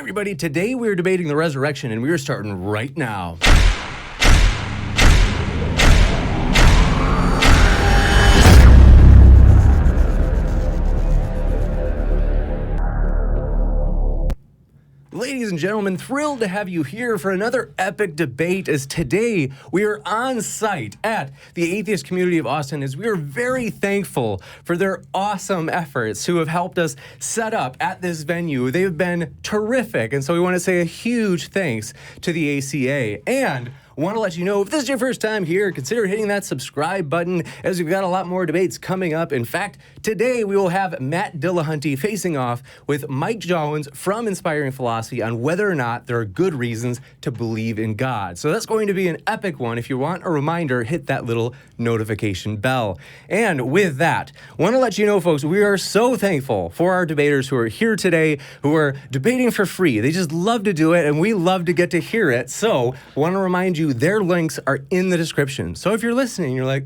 everybody. Today we're debating the resurrection, and we're starting right now. Ladies and gentlemen, thrilled to have you here for another epic debate, as today we are on site at the Atheist community of Austin, as we are very thankful for their awesome efforts who have helped us set up at this venue. They've been terrific, and so we want to say a huge thanks to the ACA. And want to let you know, if this is your first time here, consider hitting that subscribe button, as we've got a lot more debates coming up. In fact, today we will have Matt Dillahunty facing off with Mike Jones from Inspiring Philosophy on whether or not there are good reasons to believe in God. So that's going to be an epic one. If you want a reminder, hit that little notification bell. And with that, want to let you know, folks, we are so thankful for our debaters who are here today, who are debating for free. They just love to do it, and we love to get to hear it. So want to remind you, their links are in the description. So if you're listening, you're like,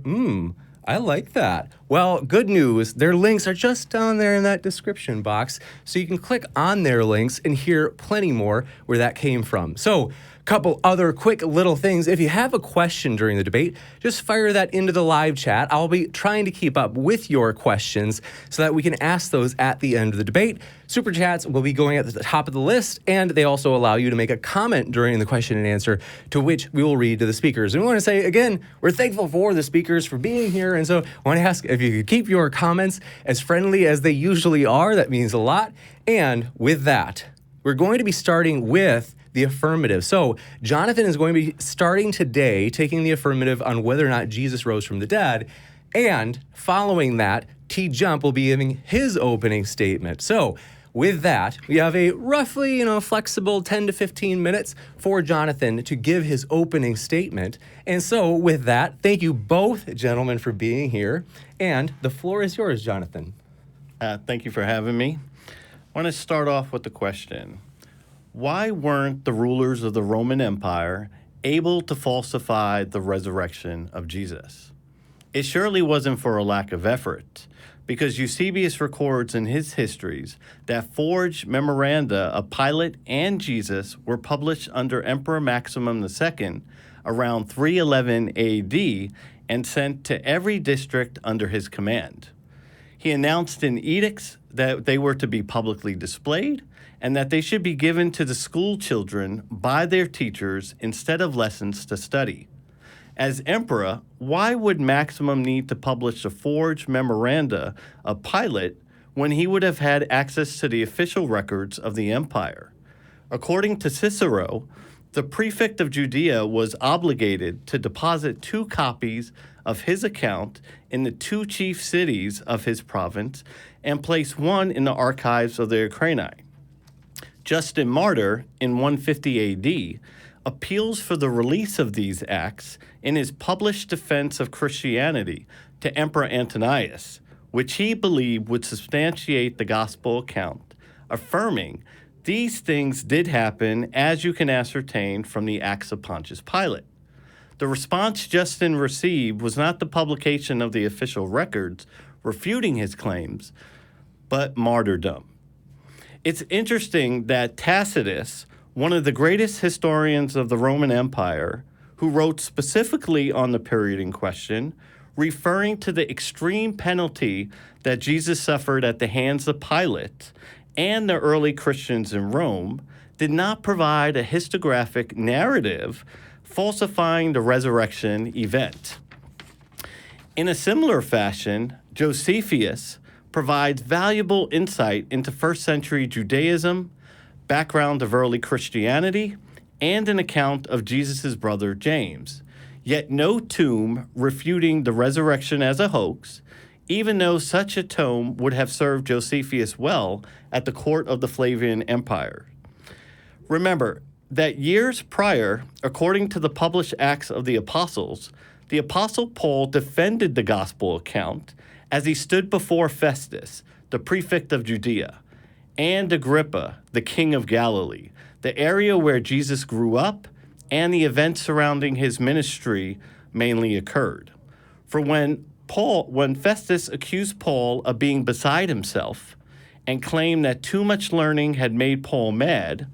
I like that. Well, good news, their links are just down there in that description box. So you can click on their links and hear plenty more where that came from. So couple other quick little things. If you have a question during the debate, just fire that into the live chat. I'll be trying to keep up with your questions so that we can ask those at the end of the debate. Super chats will be going at the top of the list, and they also allow you to make a comment during the question and answer, to which we will read to the speakers. And we want to say, again, we're thankful for the speakers for being here, and so I want to ask if you could keep your comments as friendly as they usually are. That means a lot. And with that, we're going to be starting with the affirmative. So Jonathan is going to be starting today taking the affirmative on whether or not Jesus rose from the dead. And following that, TJump will be giving his opening statement. So with that, we have a roughly, flexible 10 to 15 minutes for Jonathan to give his opening statement. And so with that, thank you both gentlemen for being here. And the floor is yours, Jonathan. Thank you for having me. I want to start off with the question. Why weren't the rulers of the Roman Empire able to falsify the resurrection of Jesus? It surely wasn't for a lack of effort, because Eusebius records in his histories that forged memoranda of Pilate and Jesus were published under Emperor Maximum II around 311 AD and sent to every district under his command. He announced in edicts that they were to be publicly displayed and that they should be given to the school children by their teachers instead of lessons to study. As emperor, why would Maximum need to publish a forged memoranda of Pilate when he would have had access to the official records of the empire? According to Cicero, the prefect of Judea was obligated to deposit 2 copies of his account in the 2 chief cities of his province and place one in the archives of the Ukraini. Justin Martyr, in 150 AD, appeals for the release of these acts in his published defense of Christianity to Emperor Antonius, which he believed would substantiate the gospel account, affirming these things did happen, as you can ascertain from the Acts of Pontius Pilate. The response Justin received was not the publication of the official records refuting his claims, but martyrdom. It's interesting that Tacitus, one of the greatest historians of the Roman Empire, who wrote specifically on the period in question, referring to the extreme penalty that Jesus suffered at the hands of Pilate and the early Christians in Rome, did not provide a historiographic narrative falsifying the resurrection event. In a similar fashion, Josephus provides valuable insight into first-century Judaism, background of early Christianity, and an account of Jesus' brother James, yet no tomb refuting the resurrection as a hoax, even though such a tome would have served Josephus well at the court of the Flavian Empire. Remember that years prior, according to the published Acts of the Apostle Paul defended the gospel account as he stood before Festus, the prefect of Judea, and Agrippa, the king of Galilee, the area where Jesus grew up, and the events surrounding his ministry mainly occurred. For when Festus accused Paul of being beside himself and claimed that too much learning had made Paul mad,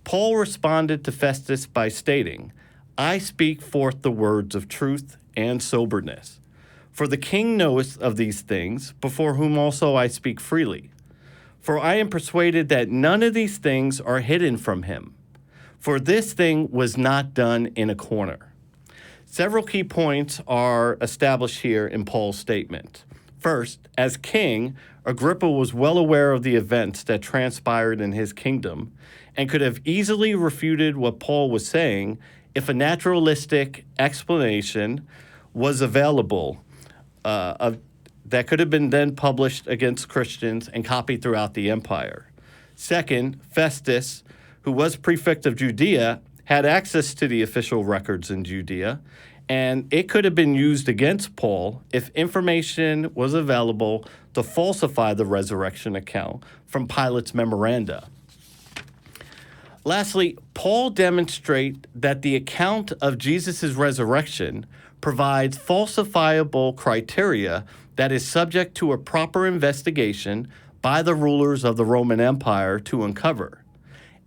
Paul responded to Festus by stating, I speak forth the words of truth and soberness. For the king knoweth of these things, before whom also I speak freely. For I am persuaded that none of these things are hidden from him. For this thing was not done in a corner. Several key points are established here in Paul's statement. First, as king, Agrippa was well aware of the events that transpired in his kingdom and could have easily refuted what Paul was saying if a naturalistic explanation was available that could have been then published against Christians and copied throughout the empire. Second, Festus, who was prefect of Judea, had access to the official records in Judea, and it could have been used against Paul if information was available to falsify the resurrection account from Pilate's memoranda. Lastly, Paul demonstrates that the account of Jesus' resurrection provides falsifiable criteria that is subject to a proper investigation by the rulers of the Roman Empire to uncover.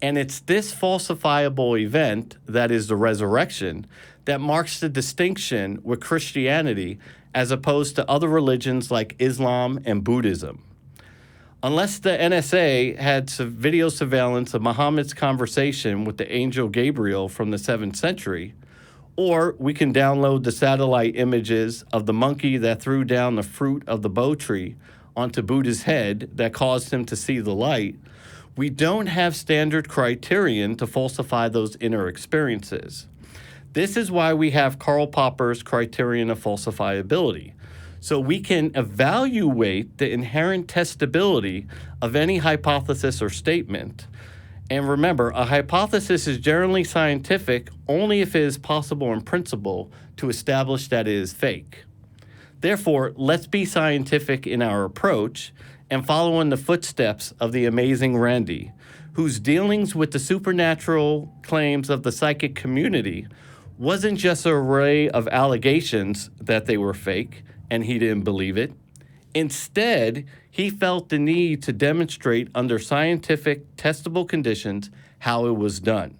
And it's this falsifiable event, that is the resurrection, that marks the distinction with Christianity as opposed to other religions like Islam and Buddhism. Unless the NSA had video surveillance of Muhammad's conversation with the angel Gabriel from the 7th century, or we can download the satellite images of the monkey that threw down the fruit of the bo tree onto Buddha's head that caused him to see the light, we don't have standard criterion to falsify those inner experiences. This is why we have Karl Popper's criterion of falsifiability, so we can evaluate the inherent testability of any hypothesis or statement. And remember, a hypothesis is generally scientific only if it is possible in principle to establish that it is fake. Therefore, let's be scientific in our approach and follow in the footsteps of the amazing Randi, whose dealings with the supernatural claims of the psychic community wasn't just an array of allegations that they were fake and he didn't believe it. Instead, he felt the need to demonstrate under scientific, testable conditions how it was done.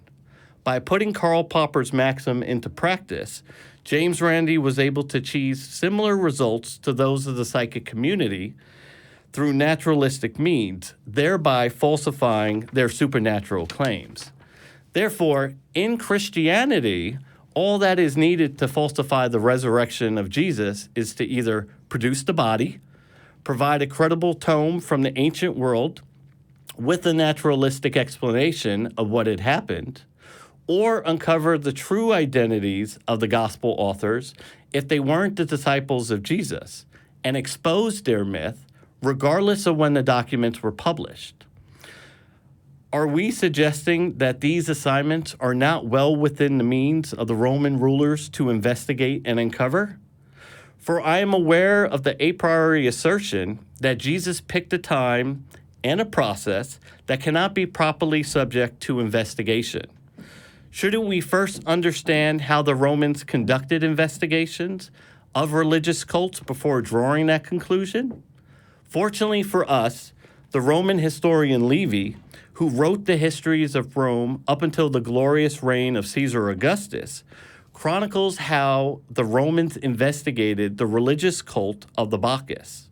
By putting Karl Popper's maxim into practice, James Randi was able to achieve similar results to those of the psychic community through naturalistic means, thereby falsifying their supernatural claims. Therefore, in Christianity, all that is needed to falsify the resurrection of Jesus is to either produce the body, provide a credible tome from the ancient world with a naturalistic explanation of what had happened, or uncover the true identities of the gospel authors if they weren't the disciples of Jesus, and expose their myth regardless of when the documents were published. Are we suggesting that these assignments are not well within the means of the Roman rulers to investigate and uncover? For I am aware of the a priori assertion that Jesus picked a time and a process that cannot be properly subject to investigation. Shouldn't we first understand how the Romans conducted investigations of religious cults before drawing that conclusion? Fortunately for us, the Roman historian Livy, who wrote the histories of Rome up until the glorious reign of Caesar Augustus, chronicles how the Romans investigated the religious cult of the Bacchus,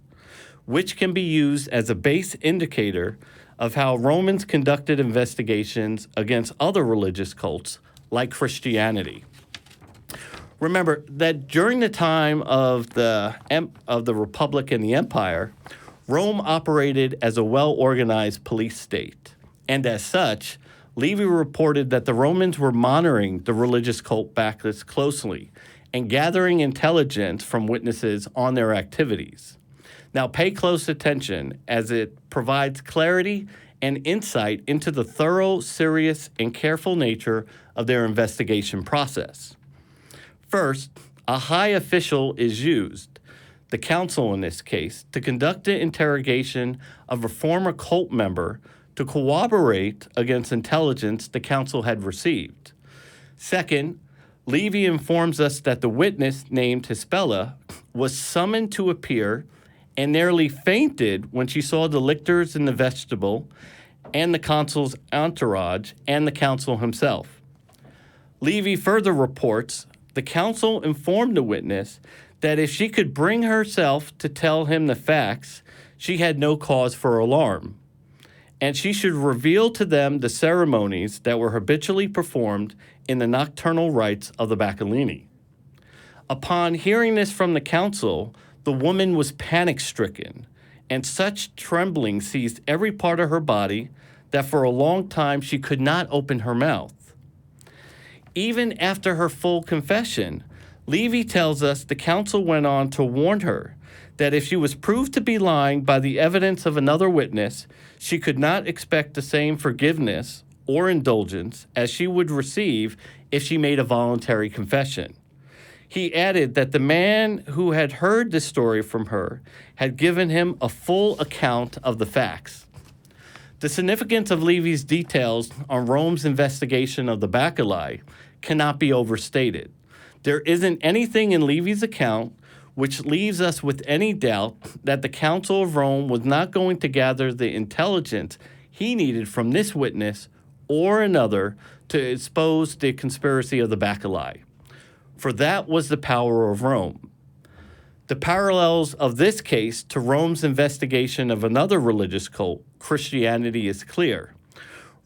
which can be used as a base indicator of how Romans conducted investigations against other religious cults like Christianity. Remember that during the time of the Republic and the Empire, Rome operated as a well-organized police state, and as such, Livy reported that the Romans were monitoring the religious cult Bacchus closely and gathering intelligence from witnesses on their activities. Now pay close attention as it provides clarity and insight into the thorough, serious, and careful nature of their investigation process. First, a high official is used, the council in this case, to conduct the interrogation of a former cult member to corroborate against intelligence the council had received. Second, Livy informs us that the witness named Hispella was summoned to appear and nearly fainted when she saw the lictors in the vestibule and the consul's entourage, and the consul himself. Levy further reports, the counsel informed the witness that if she could bring herself to tell him the facts, she had no cause for alarm, and she should reveal to them the ceremonies that were habitually performed in the nocturnal rites of the Bacchanali. Upon hearing this from the counsel, the woman was panic-stricken, and such trembling seized every part of her body that for a long time she could not open her mouth. Even after her full confession, Levy tells us the counsel went on to warn her that if she was proved to be lying by the evidence of another witness, she could not expect the same forgiveness or indulgence as she would receive if she made a voluntary confession. He added that the man who had heard this story from her had given him a full account of the facts. The significance of Levy's details on Rome's investigation of the Bacchanali cannot be overstated. There isn't anything in Levy's account which leaves us with any doubt that the Council of Rome was not going to gather the intelligence he needed from this witness or another to expose the conspiracy of the Bacchanali. For that was the power of Rome. The parallels of this case to Rome's investigation of another religious cult, Christianity, is clear.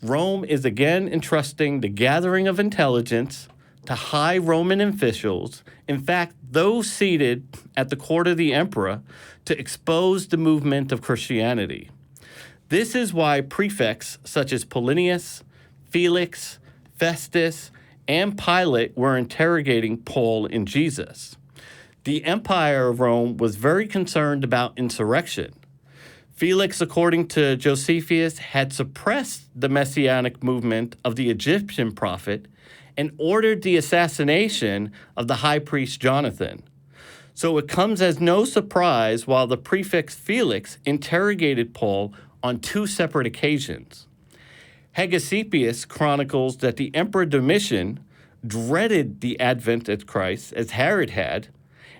Rome is again entrusting the gathering of intelligence to high Roman officials, in fact, those seated at the court of the emperor, to expose the movement of Christianity. This is why prefects such as Polinius, Felix, Festus, and Pilate were interrogating Paul and Jesus. The Empire of Rome was very concerned about insurrection. Felix, according to Josephus, had suppressed the messianic movement of the Egyptian prophet and ordered the assassination of the high priest Jonathan. So it comes as no surprise while the prefect Felix interrogated Paul on two separate occasions. Hegesippus chronicles that the Emperor Domitian dreaded the advent of Christ as Herod had,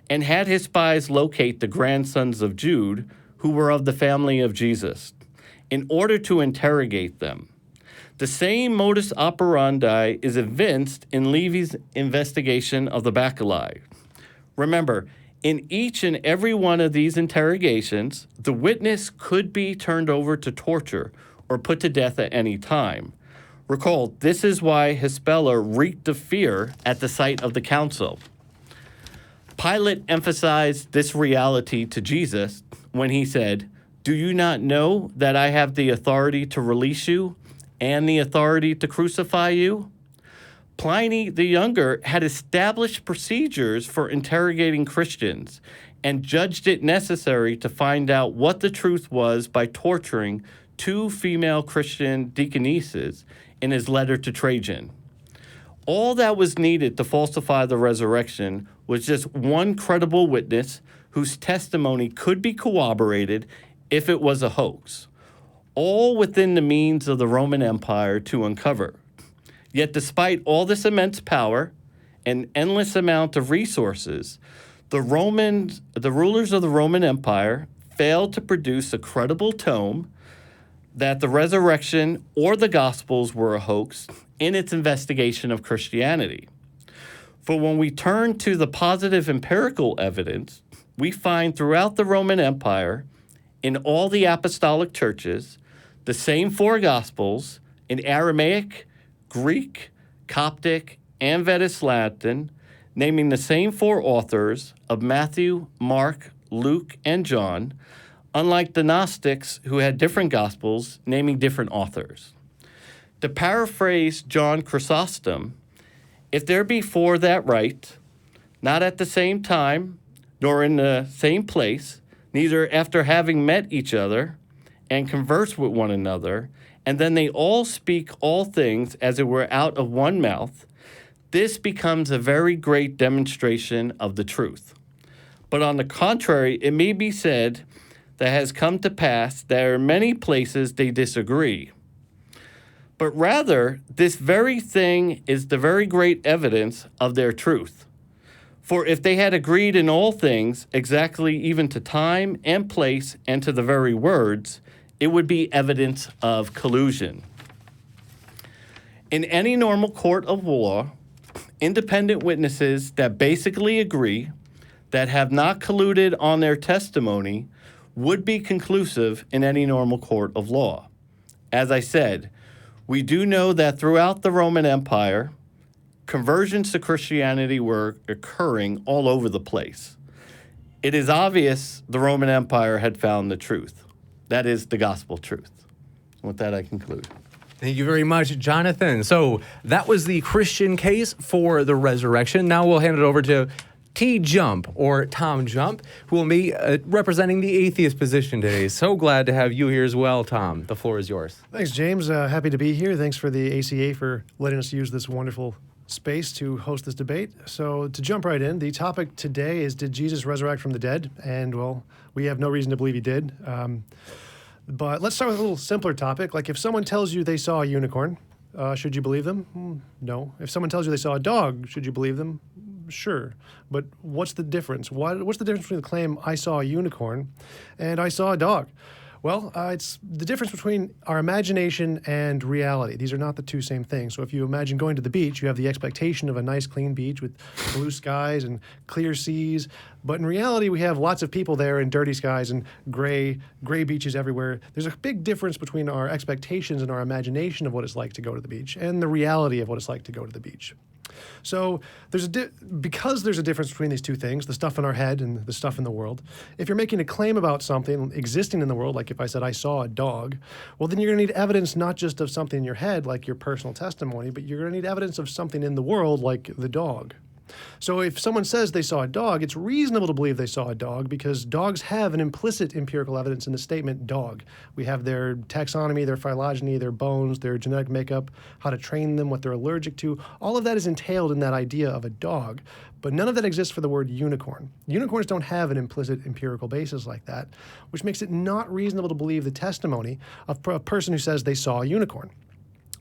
and had his spies locate the grandsons of Jude, who were of the family of Jesus, in order to interrogate them. The same modus operandi is evinced in Levy's investigation of the Bacchanali. Remember, in each and every one of these interrogations, the witness could be turned over to torture or put to death at any time. Recall, this is why Hispella reeked of fear at the sight of the council. Pilate emphasized this reality to Jesus when he said, "Do you not know that I have the authority to release you and the authority to crucify you?" Pliny the Younger had established procedures for interrogating Christians and judged it necessary to find out what the truth was by torturing two female Christian deaconesses in his letter to Trajan. All that was needed to falsify the resurrection was just one credible witness whose testimony could be corroborated if it was a hoax, all within the means of the Roman Empire to uncover. Yet despite all this immense power and endless amount of resources, the rulers of the Roman Empire failed to produce a credible tome that the resurrection or the Gospels were a hoax in its investigation of Christianity. For when we turn to the positive empirical evidence, we find throughout the Roman Empire, in all the apostolic churches, the same four Gospels in Aramaic, Greek, Coptic, and Vedas Latin, naming the same four authors of Matthew, Mark, Luke, and John, unlike the Gnostics who had different Gospels naming different authors. To paraphrase John Chrysostom, if there be four that write, not at the same time, nor in the same place, neither after having met each other, and converse with one another, and then they all speak all things as it were out of one mouth, this becomes a very great demonstration of the truth. But on the contrary, it may be said that has come to pass that there are many places they disagree. But rather, this very thing is the very great evidence of their truth. For if they had agreed in all things, exactly even to time and place and to the very words, it would be evidence of collusion. In any normal court of law, independent witnesses that basically agree, that have not colluded on their testimony, would be conclusive in any normal court of law. As I said, we do know that throughout the Roman Empire, conversions to Christianity were occurring all over the place. It is obvious the Roman Empire had found the truth. That is the gospel truth. With that, I conclude. Thank you very much, Jonathan. So that was the Christian case for the resurrection. Now we'll hand it over to TJump, or Tom Jump, who will be representing the atheist position today. So glad to have you here as well, Tom. The floor is yours. Thanks, James. Happy to be here. Thanks for the ACA for letting us use this wonderful space to host this debate. So to jump right in, the topic today is, did Jesus resurrect from the dead? And, well, we have no reason to believe he did. But let's start with a little simpler topic. Like, if someone tells you they saw a unicorn, should you believe them? No. If someone tells you they saw a dog, should you believe them? Sure. But what's the difference? What's the difference between the claim, I saw a unicorn, and I saw a dog? Well, it's the difference between our imagination and reality. These are not the two same things. So if you imagine going to the beach, you have the expectation of a nice, clean beach with blue skies and clear seas. But in reality, we have lots of people there and dirty skies and gray beaches everywhere. There's a big difference between our expectations and our imagination of what it's like to go to the beach and the reality of what it's like to go to the beach. So because there's a difference between these two things, the stuff in our head and the stuff in the world, if you're making a claim about something existing in the world, like if I said I saw a dog, well, then you're going to need evidence not just of something in your head, like your personal testimony, but you're going to need evidence of something in the world, like the dog. So if someone says they saw a dog, it's reasonable to believe they saw a dog because dogs have an implicit empirical evidence in the statement dog. We have their taxonomy, their phylogeny, their bones, their genetic makeup, how to train them, what they're allergic to. All of that is entailed in that idea of a dog, but none of that exists for the word unicorn. Unicorns don't have an implicit empirical basis like that, which makes it not reasonable to believe the testimony of a person who says they saw a unicorn.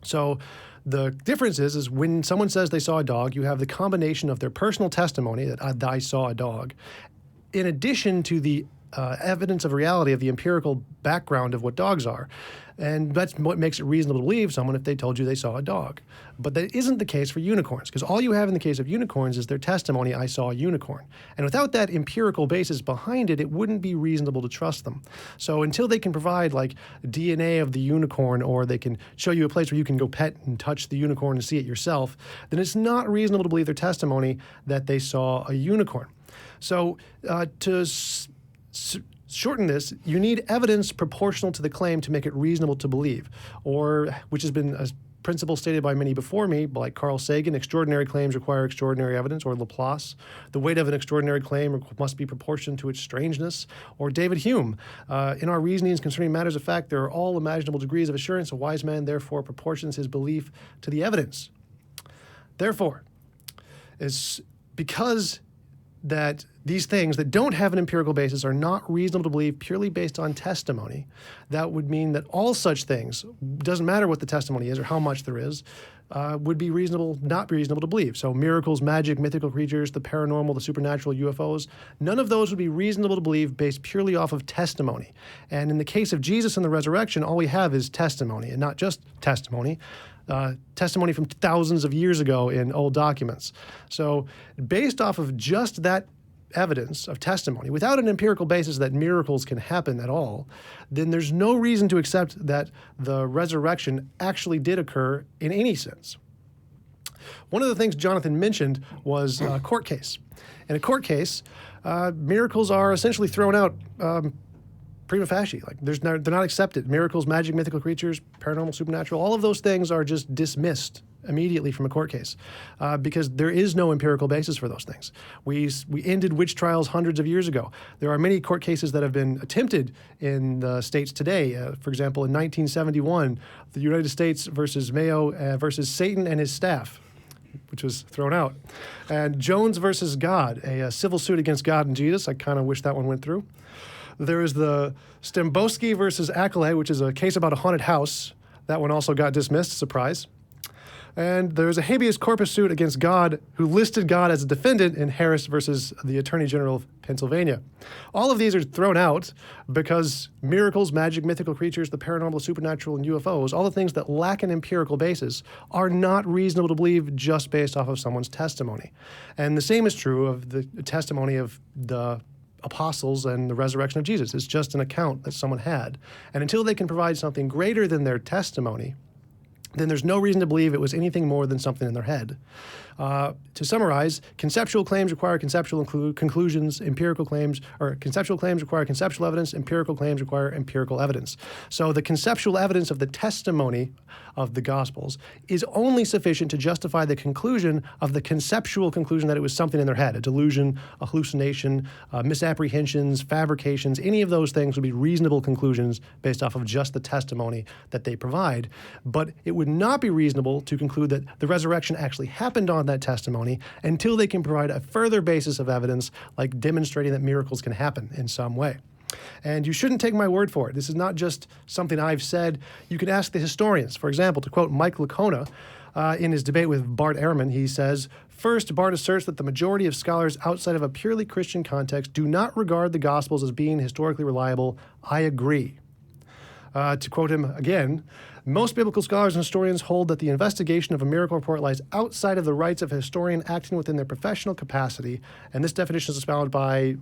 So the difference is when someone says they saw a dog, you have the combination of their personal testimony that I saw a dog, in addition to the evidence of reality of the empirical background of what dogs are. And that's what makes it reasonable to believe someone if they told you they saw a dog. But that isn't the case for unicorns, because all you have in the case of unicorns is their testimony, I saw a unicorn. And without that empirical basis behind it, it wouldn't be reasonable to trust them. So until they can provide like DNA of the unicorn, or they can show you a place where you can go pet and touch the unicorn and see it yourself, then it's not reasonable to believe their testimony that they saw a unicorn. So to shorten this, you need evidence proportional to the claim to make it reasonable to believe, or which has been a principle stated by many before me, like Carl Sagan, extraordinary claims require extraordinary evidence, or Laplace, the weight of an extraordinary claim must be proportioned to its strangeness, or David Hume, in our reasonings concerning matters of fact, there are all imaginable degrees of assurance. A wise man therefore proportions his belief to the evidence. Therefore, it's because that these things that don't have an empirical basis are not reasonable to believe purely based on testimony, that would mean that all such things, doesn't matter what the testimony is or how much there is, would be reasonable, not be reasonable to believe. So miracles, magic, mythical creatures, the paranormal, the supernatural, UFOs, none of those would be reasonable to believe based purely off of testimony. And in the case of Jesus and the resurrection, all we have is testimony, and not just testimony, testimony from thousands of years ago in old documents. So based off of just that evidence of testimony, without an empirical basis that miracles can happen at all, then there's no reason to accept that the resurrection actually did occur in any sense. One of the things Jonathan mentioned was a court case. In a court case, miracles are essentially thrown out prima facie. Like they're not accepted. Miracles, magic, mythical creatures, paranormal, supernatural, all of those things are just dismissed immediately from a court case because there is no empirical basis for those things. We ended witch trials hundreds of years ago. There are many court cases that have been attempted in the states today. For example, in 1971, the United States versus Mayo versus Satan and his staff, which was thrown out. And Jones versus God, a civil suit against God and Jesus. I kind of wish that one went through. There is the Stembowski versus Ackley, which is a case about a haunted house. That one also got dismissed, surprise. And there's a habeas corpus suit against God who listed God as a defendant in Harris versus the Attorney General of Pennsylvania. All of these are thrown out because miracles, magic, mythical creatures, the paranormal, supernatural, and UFOs, all the things that lack an empirical basis, are not reasonable to believe just based off of someone's testimony. And the same is true of the testimony of the apostles and the resurrection of Jesus. It's just an account that someone had. And until they can provide something greater than their testimony, then there's no reason to believe it was anything more than something in their head. To summarize, conceptual claims require conceptual conclusions, conceptual claims require conceptual evidence, empirical claims require empirical evidence. So the conceptual evidence of the testimony of the Gospels is only sufficient to justify the conclusion of the conceptual conclusion that it was something in their head, a delusion, a hallucination, misapprehensions, fabrications. Any of those things would be reasonable conclusions based off of just the testimony that they provide. But it would not be reasonable to conclude that the resurrection actually happened on that testimony until they can provide a further basis of evidence, like demonstrating that miracles can happen in some way. And you shouldn't take my word for it. This is not just something I've said. You can ask the historians. For example, to quote Mike Licona, in his debate with Bart Ehrman, he says, "First, Bart asserts that the majority of scholars outside of a purely Christian context do not regard the Gospels as being historically reliable. I agree." To quote him again, "Most biblical scholars and historians hold that the investigation of a miracle report lies outside of the rights of a historian acting within their professional capacity, and this definition is expounded by,"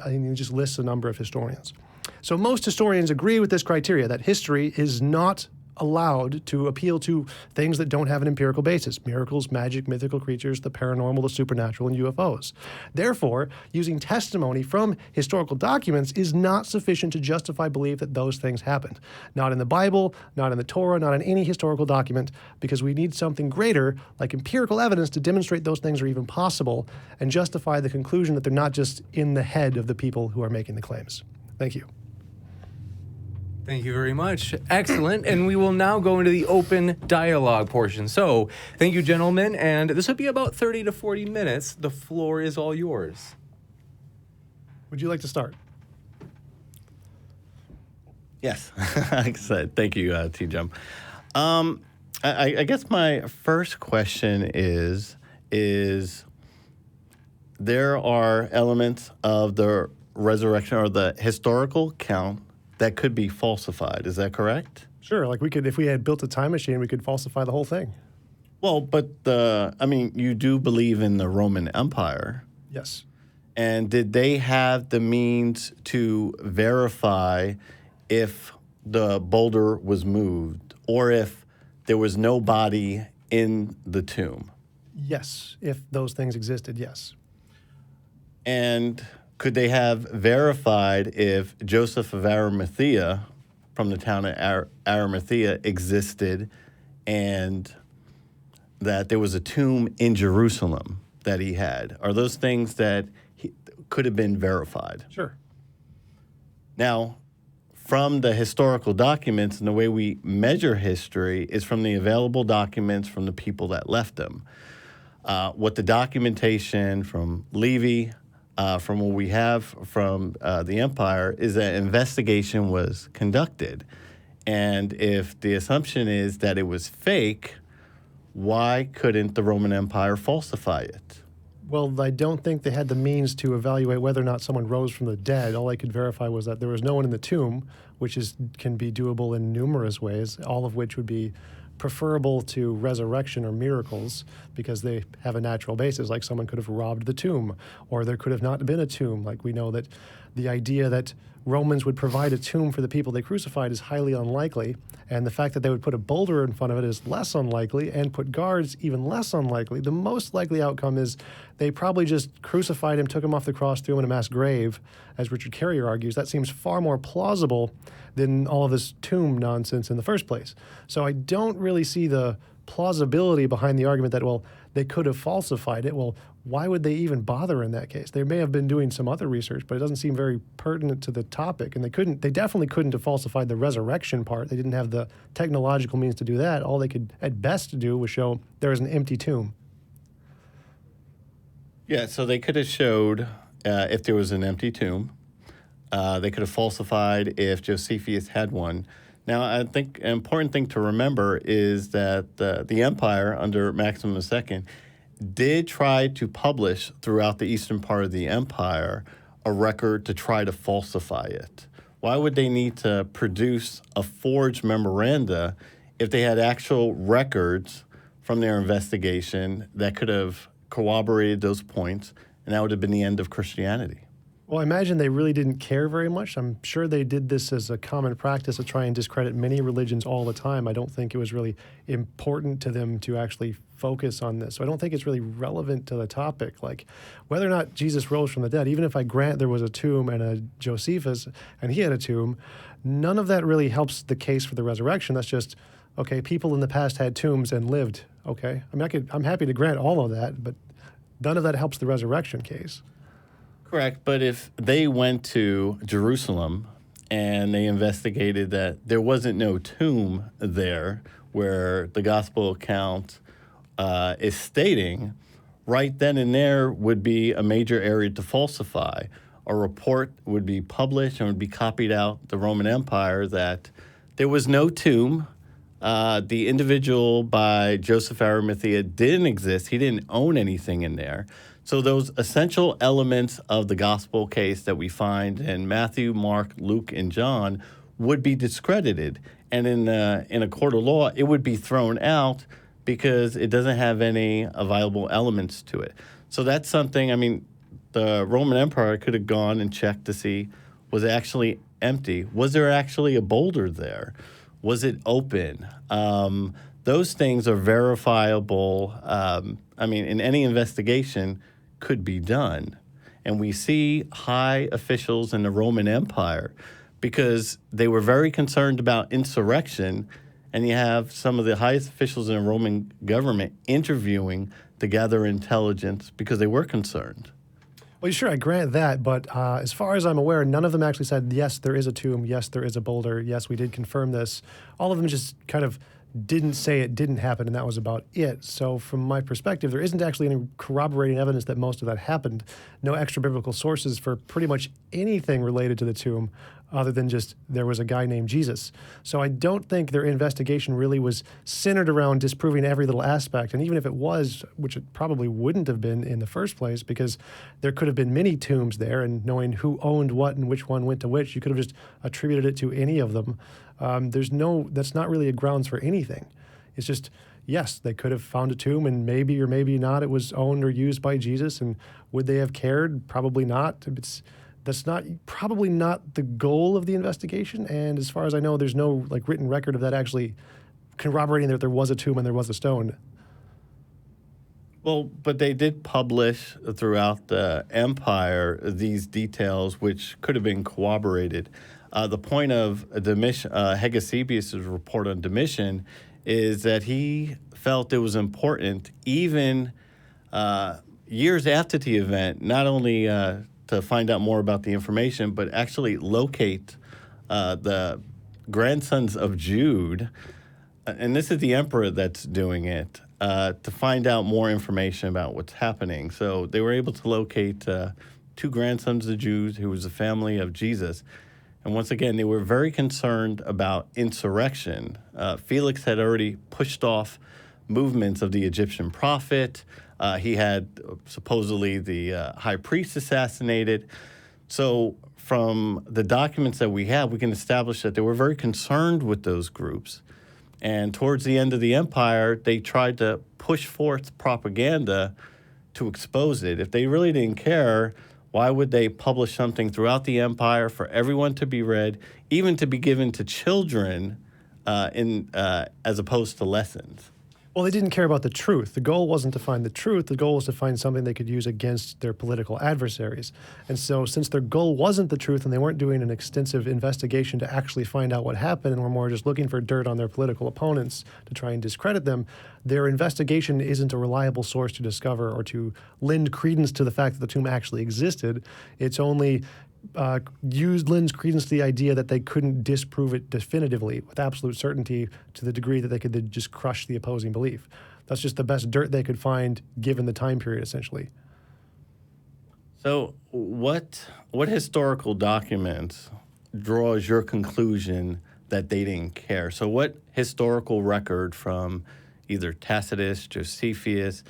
he just lists a number of historians. So most historians agree with this criteria, that history is not allowed to appeal to things that don't have an empirical basis: miracles, magic, mythical creatures, the paranormal, the supernatural, and UFOs. Therefore, using testimony from historical documents is not sufficient to justify belief that those things happened. Not in the Bible, not in the Torah, not in any historical document, because we need something greater, like empirical evidence, to demonstrate those things are even possible and justify the conclusion that they're not just in the head of the people who are making the claims. Thank you. Thank you very much. Excellent. And we will now go into the open dialogue portion. So thank you, gentlemen. And this will be about 30 to 40 minutes. The floor is all yours. Would you like to start? Yes, like I said, thank you, TJump. I guess my first question is there are elements of the resurrection or the historical count that could be falsified. Is that correct? Sure. Like if we had built a time machine, we could falsify the whole thing. Well, but you do believe in the Roman Empire. Yes. And did they have the means to verify if the boulder was moved or if there was no body in the tomb? Yes. If those things existed, yes. And could they have verified if Joseph of Arimathea, from the town of Arimathea, existed and that there was a tomb in Jerusalem that he had? Are those things that could have been verified? Sure. Now, from the historical documents, and the way we measure history is from the available documents from the people that left them. What the documentation from Levy, from what we have from the empire, is that investigation was conducted. And if the assumption is that it was fake, why couldn't the Roman Empire falsify it? Well, I don't think they had the means to evaluate whether or not someone rose from the dead. All I could verify was that there was no one in the tomb, which can be doable in numerous ways, all of which would be preferable to resurrection or miracles because they have a natural basis, like someone could have robbed the tomb, or there could have not been a tomb. Like we know that the idea that Romans would provide a tomb for the people they crucified is highly unlikely, and the fact that they would put a boulder in front of it is less unlikely, and put guards even less unlikely. The most likely outcome is they probably just crucified him, took him off the cross, threw him in a mass grave, as Richard Carrier argues. That seems far more plausible than all of this tomb nonsense in the first place. So I don't really see the plausibility behind the argument that, well, they could have falsified it. Well, why would they even bother in that case? They may have been doing some other research, but it doesn't seem very pertinent to the topic. And they definitely couldn't have falsified the resurrection part. They didn't have the technological means to do that. All they could at best do was show there was an empty tomb. Yeah, so they could have showed if there was an empty tomb. They could have falsified if Josephus had one. Now, I think an important thing to remember is that the empire under Maximus II did try to publish throughout the eastern part of the empire a record to try to falsify it. Why would they need to produce a forged memoranda if they had actual records from their investigation that could have corroborated those points, and that would have been the end of Christianity? Well, I imagine they really didn't care very much. I'm sure they did this as a common practice to try and discredit many religions all the time. I don't think it was really important to them to actually focus on this. So I don't think it's really relevant to the topic. Like whether or not Jesus rose from the dead, even if I grant there was a tomb and a Josephus and he had a tomb, none of that really helps the case for the resurrection. That's just, okay, people in the past had tombs and lived. Okay, I mean, I'm happy to grant all of that, but none of that helps the resurrection case. Correct, but if they went to Jerusalem and they investigated that there wasn't no tomb there where the gospel account is stating, right then and there would be a major area to falsify. A report would be published and would be copied out the Roman Empire that there was no tomb. The individual by Joseph Arimathea didn't exist. He didn't own anything in there. So those essential elements of the gospel case that we find in Matthew, Mark, Luke, and John would be discredited. And in a court of law, it would be thrown out because it doesn't have any viable elements to it. So that's something, I mean, the Roman Empire could have gone and checked to see, was it actually empty? Was there actually a boulder there? Was it open? Those things are verifiable. In any investigation could be done. And we see high officials in the Roman Empire because they were very concerned about insurrection. And you have some of the highest officials in the Roman government interviewing to gather intelligence because they were concerned. Well, sure, I grant that, but as far as I'm aware, none of them actually said, yes, there is a tomb, yes, there is a boulder, yes, we did confirm this. All of them just kind of didn't say it didn't happen, and that was about it. So from my perspective, there isn't actually any corroborating evidence that most of that happened. No extra biblical sources for pretty much anything related to the tomb other than just there was a guy named Jesus. So I don't think their investigation really was centered around disproving every little aspect. And even if it was, which it probably wouldn't have been in the first place, because there could have been many tombs there, and knowing who owned what and which one went to which, you could have just attributed it to any of them. That's not really a grounds for anything. It's just, yes, they could have found a tomb, and maybe or maybe not it was owned or used by Jesus. And would they have cared? Probably not. That's probably not the goal of the investigation. And as far as I know, there's no written record of that actually corroborating that there was a tomb and there was a stone. Well, but they did publish throughout the empire these details which could have been corroborated. The point of Hegesippus' report on Domitian is that he felt it was important, even years after the event, not only to find out more about the information, but actually locate the grandsons of Jude, and this is the emperor that's doing it, to find out more information about what's happening. So they were able to locate two grandsons of Jude who was a family of Jesus. And once again, they were very concerned about insurrection. Felix had already pushed off movements of the Egyptian prophet. He had supposedly the high priest assassinated. So from the documents that we have, we can establish that they were very concerned with those groups. And towards the end of the empire, they tried to push forth propaganda to expose it. If they really didn't care, why would they publish something throughout the empire for everyone to be read, even to be given to children as opposed to lessons? Well, they didn't care about the truth. The goal wasn't to find the truth. The goal was to find something they could use against their political adversaries. And so since their goal wasn't the truth and they weren't doing an extensive investigation to actually find out what happened and were more just looking for dirt on their political opponents to try and discredit them, their investigation isn't a reliable source to discover or to lend credence to the fact that the tomb actually existed. It's only lends credence to the idea that they couldn't disprove it definitively with absolute certainty to the degree that they could then just crush the opposing belief. That's just the best dirt they could find given the time period, essentially. So what historical documents draws your conclusion that they didn't care. So what historical record from either Tacitus, Josephus,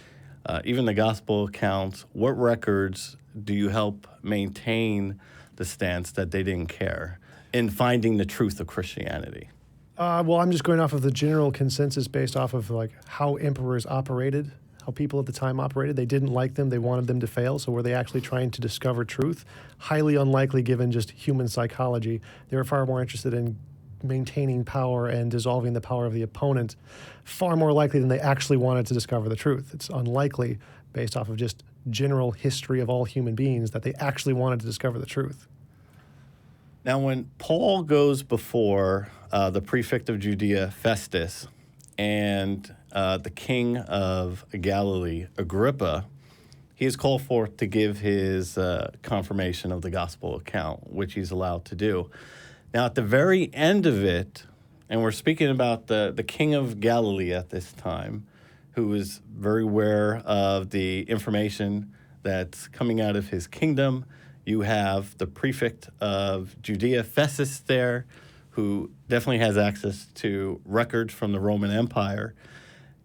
even the gospel accounts, what records do you help maintain the stance that they didn't care in finding the truth of Christianity? Well, I'm just going off of the general consensus based off of like how emperors operated, how people at the time operated. They didn't like them. They wanted them to fail. So were they actually trying to discover truth? Highly unlikely given just human psychology. They were far more interested in maintaining power and dissolving the power of the opponent, far more likely than they actually wanted to discover the truth. It's unlikely based off of just general history of all human beings that they actually wanted to discover the truth. Now, when Paul goes before the prefect of Judea, Festus, and the king of Galilee, Agrippa, he is called forth to give his confirmation of the gospel account, which he's allowed to do. Now, at the very end of it, and we're speaking about the king of Galilee at this time, who was very aware of the information that's coming out of his kingdom. You have the prefect of Judea, Festus, there, who definitely has access to records from the Roman Empire.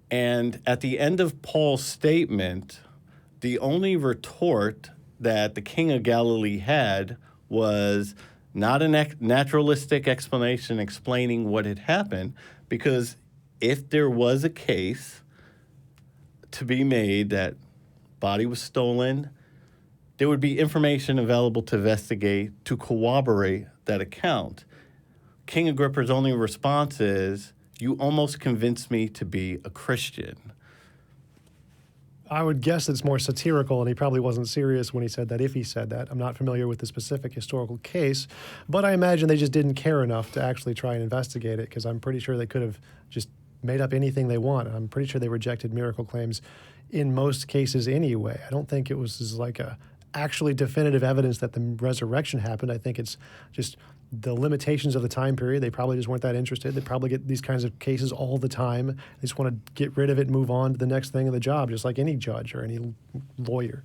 And at the end of Paul's statement, the only retort that the king of Galilee had was not a naturalistic explanation explaining what had happened, because if there was a case to be made that body was stolen, there would be information available to investigate to corroborate that account. King Agrippa's only response is, "You almost convinced me to be a Christian." I would guess it's more satirical, and he probably wasn't serious when he said that, if he said that. I'm not familiar with the specific historical case, but I imagine they just didn't care enough to actually try and investigate it, because I'm pretty sure they could have just made up anything they want. I'm pretty sure they rejected miracle claims in most cases anyway. I don't think it was like a actually definitive evidence that the resurrection happened. I think it's just the limitations of the time period. They probably just weren't that interested. They probably get these kinds of cases all the time. They just want to get rid of it and move on to the next thing in the job, just like any judge or any lawyer.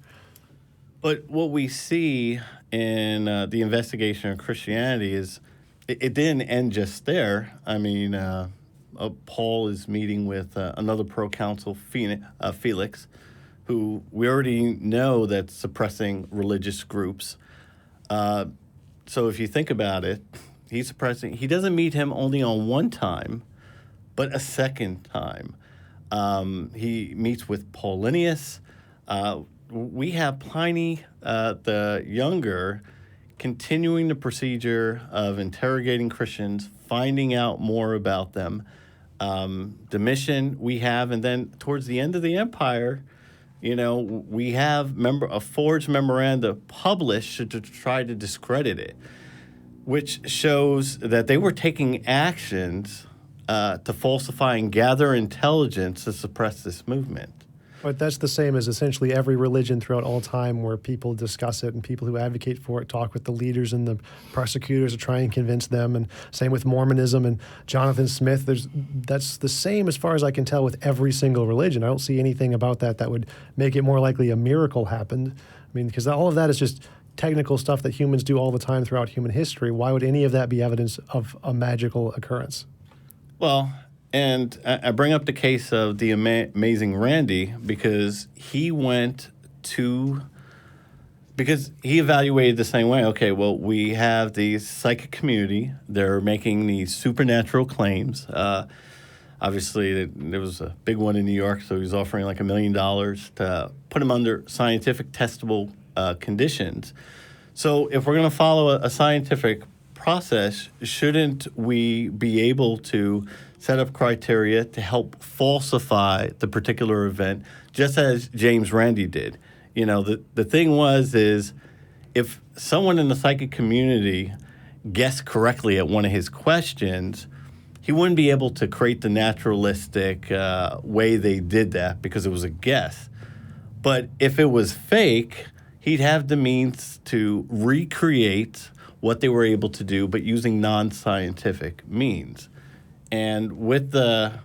But what we see in the investigation of Christianity is it didn't end just there. I mean, Paul is meeting with another proconsul, Felix, who we already know that's suppressing religious groups. So if you think about it, he's suppressing. He doesn't meet him only on one time, but a second time. He meets with Paulinius. We have Pliny the Younger continuing the procedure of interrogating Christians, finding out more about them. Domitian we have, and then towards the end of the empire, we have a forged memoranda published to try to discredit it, which shows that they were taking actions to falsify and gather intelligence to suppress this movement. But that's the same as essentially every religion throughout all time, where people discuss it and people who advocate for it talk with the leaders and the prosecutors to try and convince them. And same with Mormonism and Jonathan Smith. That's the same as far as I can tell with every single religion. I don't see anything about that would make it more likely a miracle happened. I mean, because all of that is just technical stuff that humans do all the time throughout human history. Why would any of that be evidence of a magical occurrence? Well, and I bring up the case of the amazing Randy because he evaluated the same way. Okay, well, we have the psychic community. They're making these supernatural claims. Obviously, there was a big one in New York, so he was offering like $1 million to put him under scientific testable conditions. So if we're going to follow a scientific process, shouldn't we be able to set up criteria to help falsify the particular event, just as James Randi did? The thing is if someone in the psychic community guessed correctly at one of his questions, he wouldn't be able to create the naturalistic way they did that because it was a guess. But if it was fake, he'd have the means to recreate what they were able to do, but using non-scientific means. And with the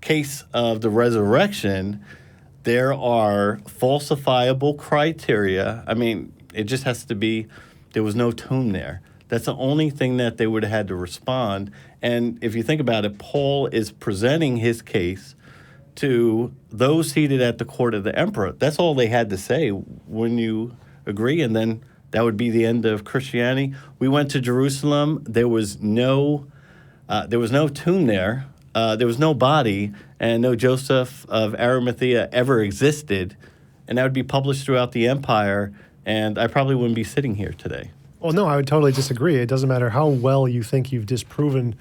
case of the resurrection, there are falsifiable criteria. I mean, it just has to be, there was no tomb there. That's the only thing that they would have had to respond. And if you think about it, Paul is presenting his case to those seated at the court of the emperor. That's all they had to say. Wouldn't you agree? And then that would be the end of Christianity. We went to Jerusalem. There was no tomb there. There was no body, and no Joseph of Arimathea ever existed. And that would be published throughout the empire, and I probably wouldn't be sitting here today. Well, no, I would totally disagree. It doesn't matter how well you think you've disproven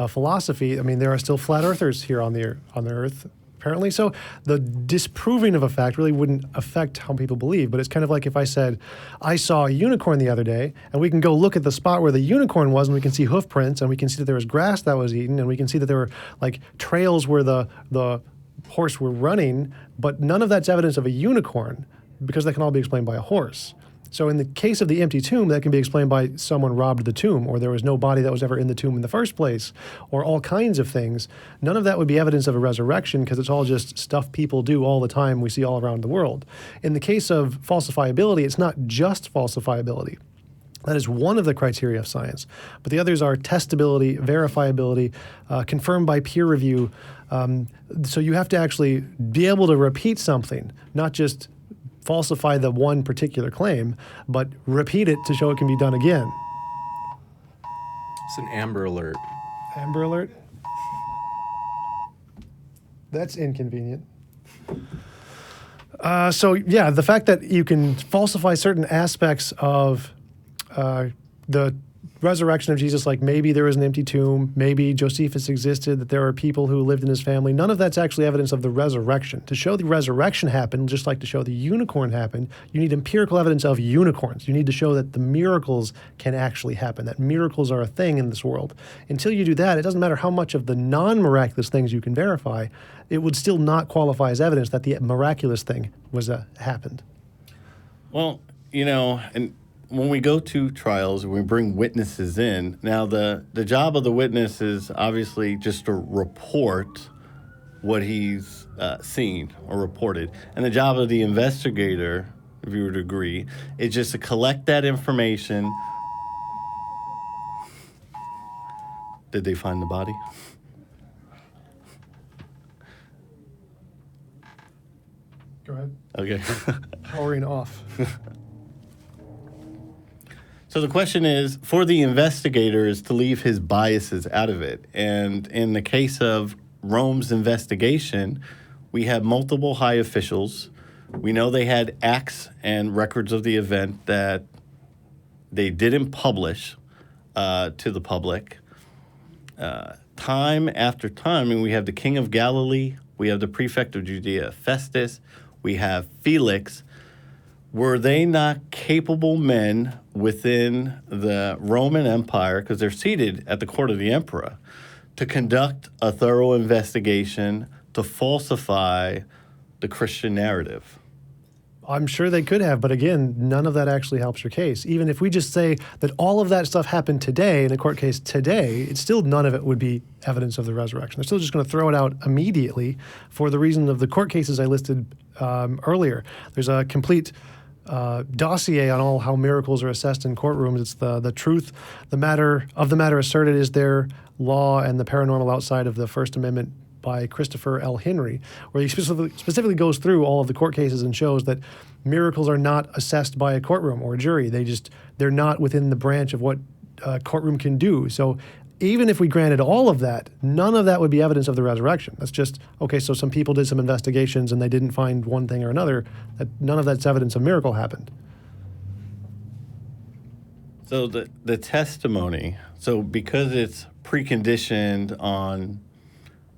philosophy. I mean, there are still flat earthers here on the earth, apparently. So the disproving of a fact really wouldn't affect how people believe. But it's kind of like if I said, I saw a unicorn the other day, and we can go look at the spot where the unicorn was, and we can see hoof prints, and we can see that there was grass that was eaten, and we can see that there were like trails where the horse were running, but none of that's evidence of a unicorn because that can all be explained by a horse. So in the case of the empty tomb, that can be explained by someone robbed the tomb, or there was no body that was ever in the tomb in the first place, or all kinds of things. None of that would be evidence of a resurrection because it's all just stuff people do all the time we see all around the world. In the case of falsifiability, it's not just falsifiability. That is one of the criteria of science. But the others are testability, verifiability, confirmed by peer review. So you have to actually be able to repeat something, not just falsify the one particular claim, but repeat it to show it can be done again. It's an Amber Alert. Amber Alert? That's inconvenient. So yeah, the fact that you can falsify certain aspects of the resurrection of Jesus, like maybe there was an empty tomb, maybe Josephus existed, that there are people who lived in his family. None of that's actually evidence of the resurrection. To show the resurrection happened, just like to show the unicorn happened, you need empirical evidence of unicorns. You need to show that the miracles can actually happen, that miracles are a thing in this world. Until you do that, it doesn't matter how much of the non-miraculous things you can verify, it would still not qualify as evidence that the miraculous thing was happened. Well, and when we go to trials, we bring witnesses in. Now, the job of the witness is obviously just to report what he's seen or reported. And the job of the investigator, if you would agree, is just to collect that information. Did they find the body? Go ahead. Okay. Powering off. So the question is, for the investigator, is to leave his biases out of it. And in the case of Rome's investigation, we have multiple high officials. We know they had acts and records of the event that they didn't publish to the public. Time after time, and we have the king of Galilee, we have the prefect of Judea, Festus, we have Felix. Were they not capable men within the Roman Empire, because they're seated at the court of the emperor, to conduct a thorough investigation to falsify the Christian narrative? I'm sure they could have, but again, none of that actually helps your case. Even if we just say that all of that stuff happened today in a court case today, it's still none of it would be evidence of the resurrection. They're still just going to throw it out immediately for the reason of the court cases I listed earlier. There's a complete dossier on all how miracles are assessed in courtrooms. It's the truth, the matter asserted is their law and the paranormal outside of the First Amendment by Christopher L. Henry, where he specifically goes through all of the court cases and shows that miracles are not assessed by a courtroom or a jury. They're not within the branch of what a courtroom can do. So even if we granted all of that, none of that would be evidence of the resurrection. That's just, okay, so some people did some investigations and they didn't find one thing or another. None of that's evidence a miracle happened. So the testimony, so because it's preconditioned on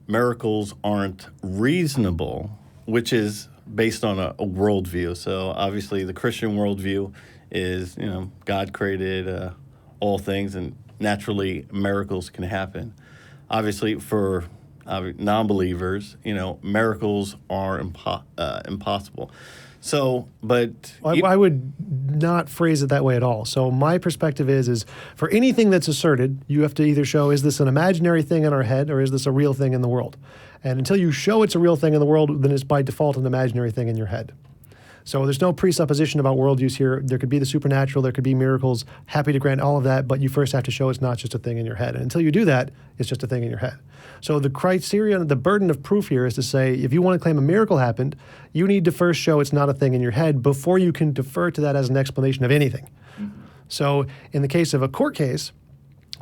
miracles aren't reasonable, which is based on a worldview. So obviously the Christian worldview is, God created all things and naturally miracles can happen. Obviously for non-believers, miracles are impossible. So, but I would not phrase it that way at all. So my perspective is for anything that's asserted, you have to either show, is this an imaginary thing in our head or is this a real thing in the world? And until you show it's a real thing in the world, then it's by default an imaginary thing in your head. So there's no presupposition about worldviews here. There could be the supernatural, there could be miracles. Happy to grant all of that, but you first have to show it's not just a thing in your head. And until you do that, it's just a thing in your head. So the criteria, the burden of proof here is to say, if you want to claim a miracle happened, you need to first show it's not a thing in your head before you can defer to that as an explanation of anything. So in the case of a court case,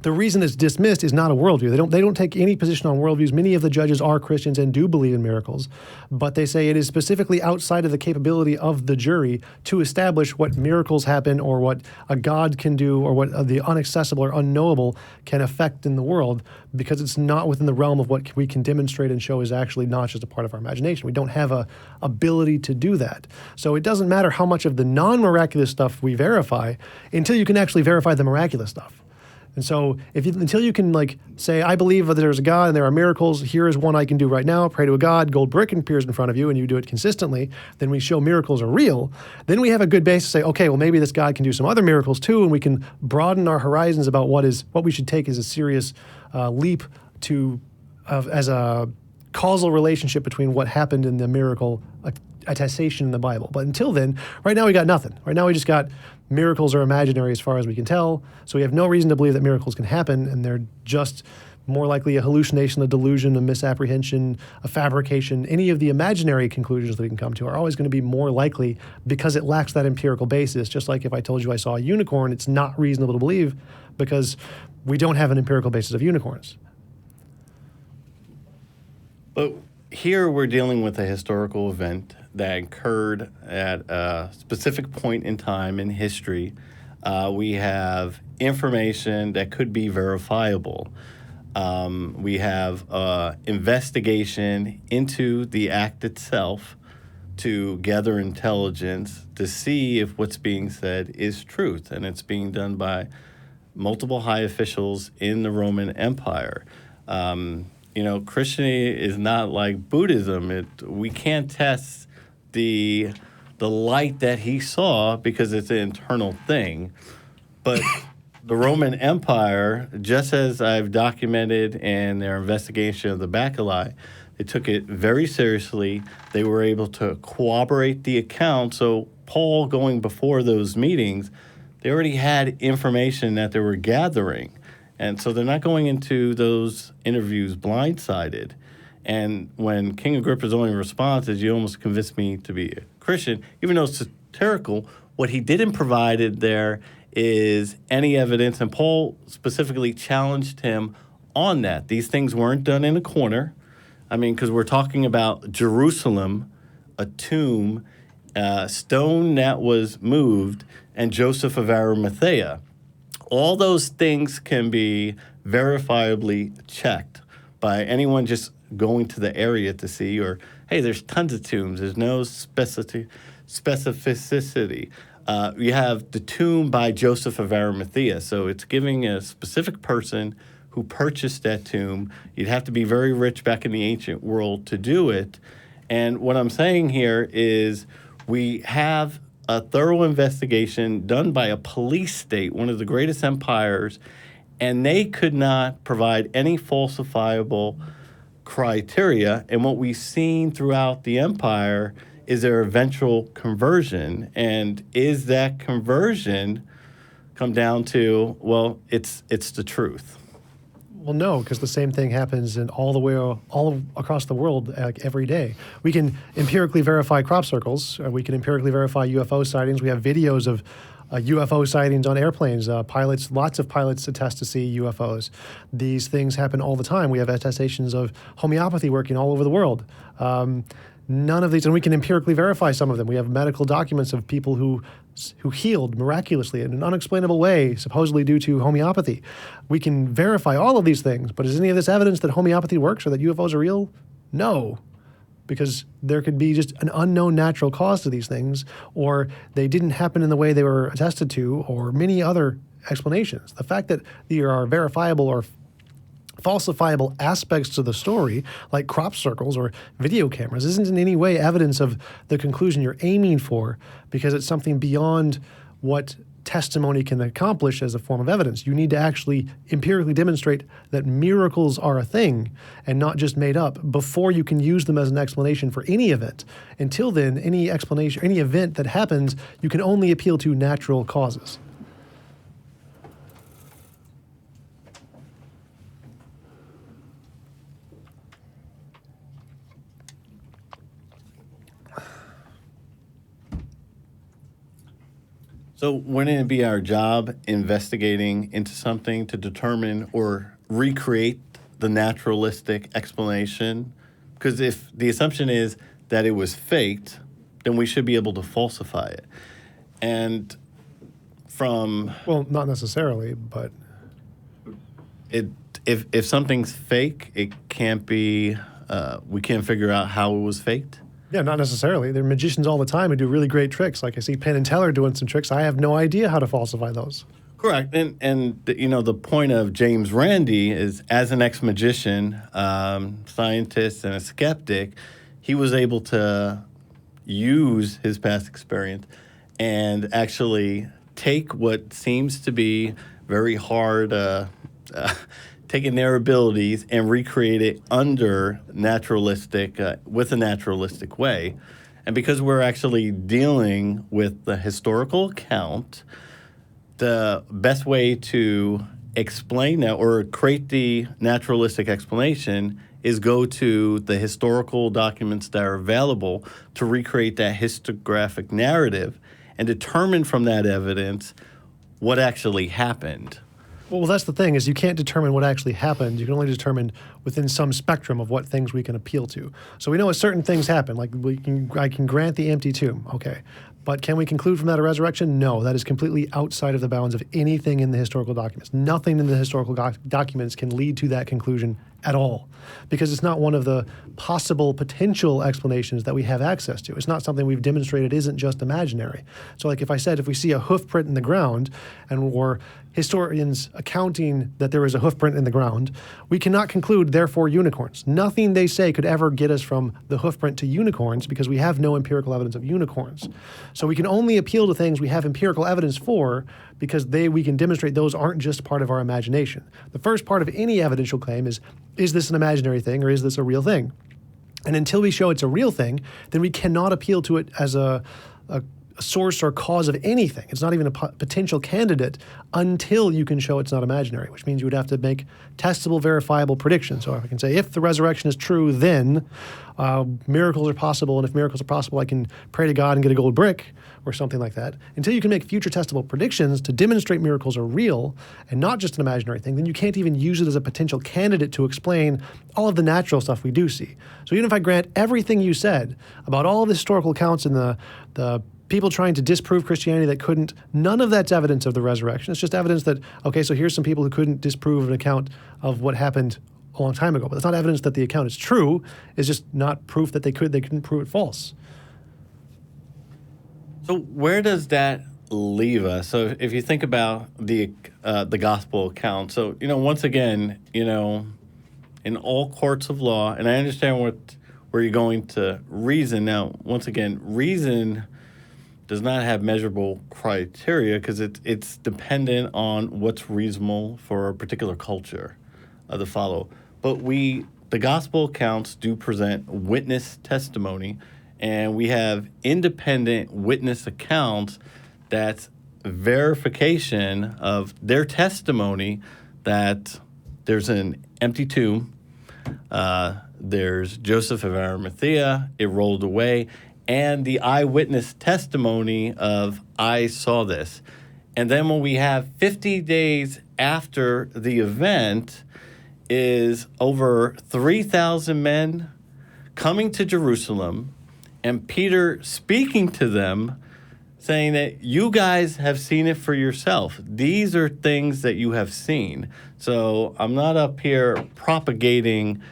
the reason it's dismissed is not a worldview. They don't take any position on worldviews. Many of the judges are Christians and do believe in miracles, but they say it is specifically outside of the capability of the jury to establish what miracles happen or what a God can do or what the inaccessible or unknowable can affect in the world, because it's not within the realm of what we can demonstrate and show is actually not just a part of our imagination. We don't have a ability to do that. So it doesn't matter how much of the non-miraculous stuff we verify until you can actually verify the miraculous stuff. And so until you can say, I believe that there's a God and there are miracles, here is one I can do right now, pray to a God, gold brick appears in front of you and you do it consistently, then we show miracles are real. Then we have a good base to say, okay, well maybe this God can do some other miracles too, and we can broaden our horizons about what we should take as a serious leap as a causal relationship between what happened in the miracle attestation in the Bible. But until then, right now we got nothing. Right now we just got miracles are imaginary as far as we can tell, so we have no reason to believe that miracles can happen, and they're just more likely a hallucination, a delusion, a misapprehension, a fabrication. Any of the imaginary conclusions that we can come to are always going to be more likely because it lacks that empirical basis. Just like if I told you I saw a unicorn, it's not reasonable to believe because we don't have an empirical basis of unicorns. But here we're dealing with a historical event that occurred at a specific point in time in history. We have information that could be verifiable. We have investigation into the act itself to gather intelligence to see if what's being said is truth, and it's being done by multiple high officials in the Roman Empire. Christianity is not like Buddhism. We can't test the light that he saw because it's an internal thing. But the Roman Empire, just as I've documented in their investigation of the Bacilli, they took it very seriously. They were able to corroborate the account. So Paul, going before those meetings, they already had information that they were gathering. And so they're not going into those interviews blindsided. And when King Agrippa's only response is, you almost convinced me to be a Christian, even though it's satirical, what he didn't provide there is any evidence. And Paul specifically challenged him on that. These things weren't done in a corner. Because we're talking about Jerusalem, a tomb, stone that was moved, and Joseph of Arimathea. All those things can be verifiably checked by anyone just going to the area to see, or, hey, there's tons of tombs. There's no specificity. You have the tomb by Joseph of Arimathea, so it's giving a specific person who purchased that tomb. You'd have to be very rich back in the ancient world to do it. And what I'm saying here is we have a thorough investigation done by a police state, one of the greatest empires, and they could not provide any falsifiable criteria. And what we've seen throughout the empire is their eventual conversion. And is that conversion come down to, well, it's the truth? Well, no, because the same thing happens all across the world every day. We can empirically verify crop circles. We can empirically verify UFO sightings. We have videos of UFO sightings on airplanes. Lots of pilots attest to see UFOs. These things happen all the time. We have attestations of homeopathy working all over the world. None of these, and we can empirically verify some of them. We have medical documents of people who healed miraculously in an unexplainable way, supposedly due to homeopathy. We can verify all of these things, but is any of this evidence that homeopathy works or that UFOs are real? No, because there could be just an unknown natural cause to these things, or they didn't happen in the way they were attested to, or many other explanations. The fact that there are verifiable or falsifiable aspects to the story, like crop circles or video cameras, isn't in any way evidence of the conclusion you're aiming for, because it's something beyond what testimony can accomplish as a form of evidence. You need to actually empirically demonstrate that miracles are a thing and not just made up before you can use them as an explanation for any event. Until then, any explanation, any event that happens, you can only appeal to natural causes. So wouldn't it be our job investigating into something to determine or recreate the naturalistic explanation? Because if the assumption is that it was faked, then we should be able to falsify it. And from... Well, not necessarily, but... If something's fake, it can't be... we can't figure out how it was faked? Yeah, not necessarily. There are magicians all the time who do really great tricks. Like I see Penn and Teller doing some tricks. I have no idea how to falsify those. Correct. And you know, the point of James Randi is, as an ex-magician, scientist, and a skeptic, he was able to use his past experience and actually take what seems to be very hard, taking their abilities and recreate it under naturalistic, with a naturalistic way. And because we're actually dealing with the historical account, the best way to explain that or create the naturalistic explanation is go to the historical documents that are available to recreate that historiographic narrative and determine from that evidence what actually happened. Well, that's the thing, is you can't determine what actually happened. You can only determine within some spectrum of what things we can appeal to. So we know certain things happen, like I can grant the empty tomb, okay. But can we conclude from that a resurrection? No, that is completely outside of the bounds of anything in the historical documents. Nothing in the historical documents can lead to that conclusion at all, because it's not one of the possible potential explanations that we have access to. It's not something we've demonstrated isn't just imaginary. So like if I said, if we see a hoof print in the ground and we're historians accounting that there is a hoof print in the ground, we cannot conclude, therefore, unicorns. Nothing they say could ever get us from the hoof print to unicorns because we have no empirical evidence of unicorns. So we can only appeal to things we have empirical evidence for because we can demonstrate those aren't just part of our imagination. The first part of any evidential claim is this an imaginary thing or is this a real thing? And until we show it's a real thing, then we cannot appeal to it as a source or cause of anything. It's not even a potential candidate until you can show it's not imaginary, which means you would have to make testable, verifiable predictions. So I can say, if the resurrection is true, then miracles are possible, and if miracles are possible, I can pray to God and get a gold brick or something like that. Until you can make future testable predictions to demonstrate miracles are real and not just an imaginary thing, then you can't even use it as a potential candidate to explain all of the natural stuff we do see. So even if I grant everything you said about all of the historical accounts and the people trying to disprove Christianity that couldn't, none of that's evidence of the resurrection. It's just evidence that, okay, so here's some people who couldn't disprove an account of what happened a long time ago. But it's not evidence that the account is true. It's just not proof that they couldn't prove it false. So where does that leave us? So if you think about the gospel account, so, once again, in all courts of law, and I understand where you're going to reason. Now, once again, reason does not have measurable criteria because it's dependent on what's reasonable for a particular culture to follow. But the gospel accounts do present witness testimony, and we have independent witness accounts that's verification of their testimony that there's an empty tomb, there's Joseph of Arimathea, it rolled away, and the eyewitness testimony of, I saw this. And then when we have 50 days after the event is over 3,000 men coming to Jerusalem and Peter speaking to them, saying that you guys have seen it for yourself. These are things that you have seen. So I'm not up here propagating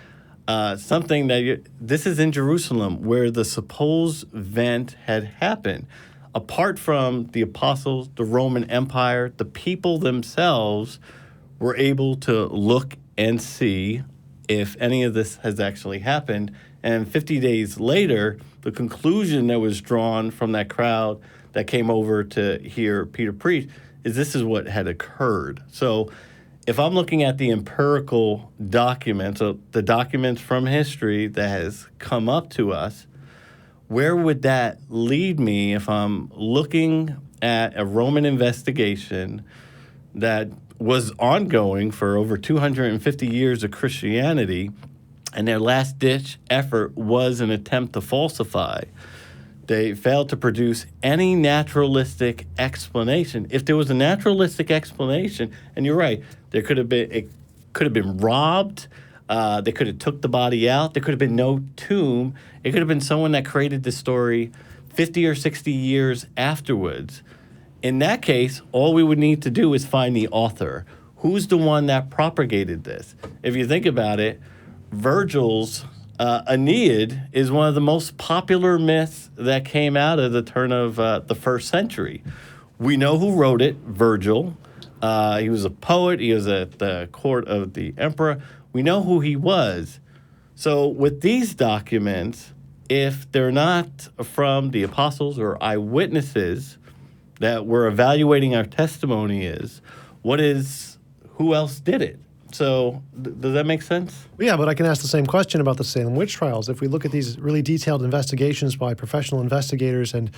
something that this is in Jerusalem where the supposed event had happened. Apart from the apostles, the Roman Empire, the people themselves were able to look and see if any of this has actually happened. And 50 days later, the conclusion that was drawn from that crowd that came over to hear Peter preach is this is what had occurred. So if I'm looking at the empirical documents, so the documents from history that has come up to us, where would that lead me if I'm looking at a Roman investigation that was ongoing for over 250 years of Christianity, and their last-ditch effort was an attempt to falsify? They failed to produce any naturalistic explanation. If there was a naturalistic explanation, and you're right, it could have been robbed. They could have took the body out. There could have been no tomb. It could have been someone that created the story 50 or 60 years afterwards. In that case, all we would need to do is find the author. Who's the one that propagated this? If you think about it, Virgil's Aeneid is one of the most popular myths that came out of the turn of the first century. We know who wrote it, Virgil. He was a poet. He was at the court of the emperor. We know who he was. So with these documents, if they're not from the apostles or eyewitnesses that we're evaluating our testimony is, who else did it? So does that make sense? Yeah, but I can ask the same question about the Salem witch trials. If we look at these really detailed investigations by professional investigators and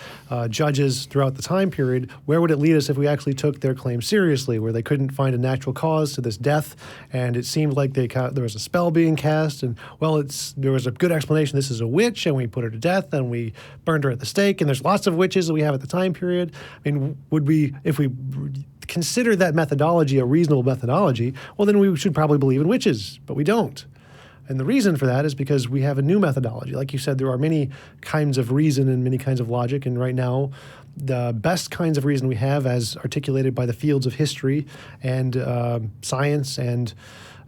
judges throughout the time period, where would it lead us if we actually took their claim seriously, where they couldn't find a natural cause to this death, and it seemed like there was a spell being cast, and, well, there was a good explanation, this is a witch, and we put her to death, and we burned her at the stake, and there's lots of witches that we have at the time period. I mean, if we consider that methodology a reasonable methodology, well, then we should probably believe in witches, but we don't. And the reason for that is because we have a new methodology. Like you said, there are many kinds of reason and many kinds of logic, and right now, the best kinds of reason we have, as articulated by the fields of history and science and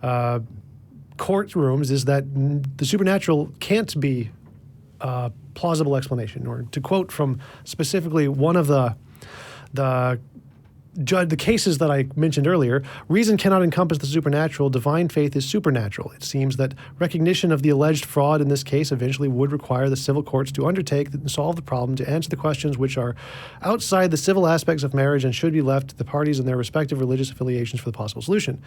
courtrooms, is that the supernatural can't be a plausible explanation. Or to quote from specifically one of the cases that I mentioned earlier, reason cannot encompass the supernatural. Divine faith is supernatural. It seems that recognition of the alleged fraud in this case eventually would require the civil courts to undertake and solve the problem, to answer the questions which are outside the civil aspects of marriage and should be left to the parties and their respective religious affiliations for the possible solution.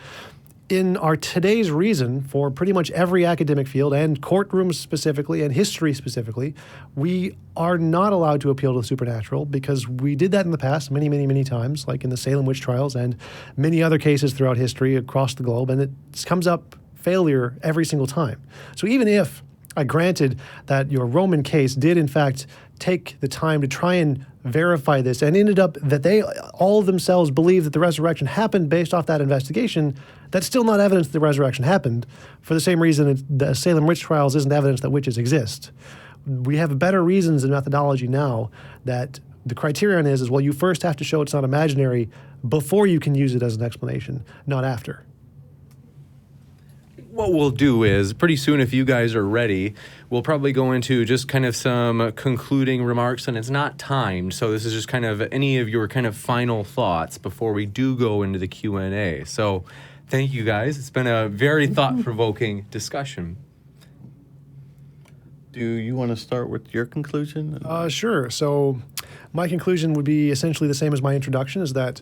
In our today's reason for pretty much every academic field, and courtrooms specifically, and history specifically, we are not allowed to appeal to the supernatural because we did that in the past many, many, many times, like in the Salem witch trials and many other cases throughout history across the globe, and it comes up failure every single time. So even if I granted that your Roman case did in fact take the time to try and verify this and ended up that they all themselves believe that the resurrection happened based off that investigation, that's still not evidence that the resurrection happened, for the same reason the Salem witch trials isn't evidence that witches exist. We have better reasons and methodology now that the criterion is, well, you first have to show it's not imaginary before you can use it as an explanation, not after. What we'll do is, pretty soon, if you guys are ready, we'll probably go into just kind of some concluding remarks, and it's not timed, so this is just kind of any of your kind of final thoughts before we do go into the Q&A. So thank you, guys. It's been a very thought-provoking discussion. Do you want to start with your conclusion? Sure. So my conclusion would be essentially the same as my introduction, is that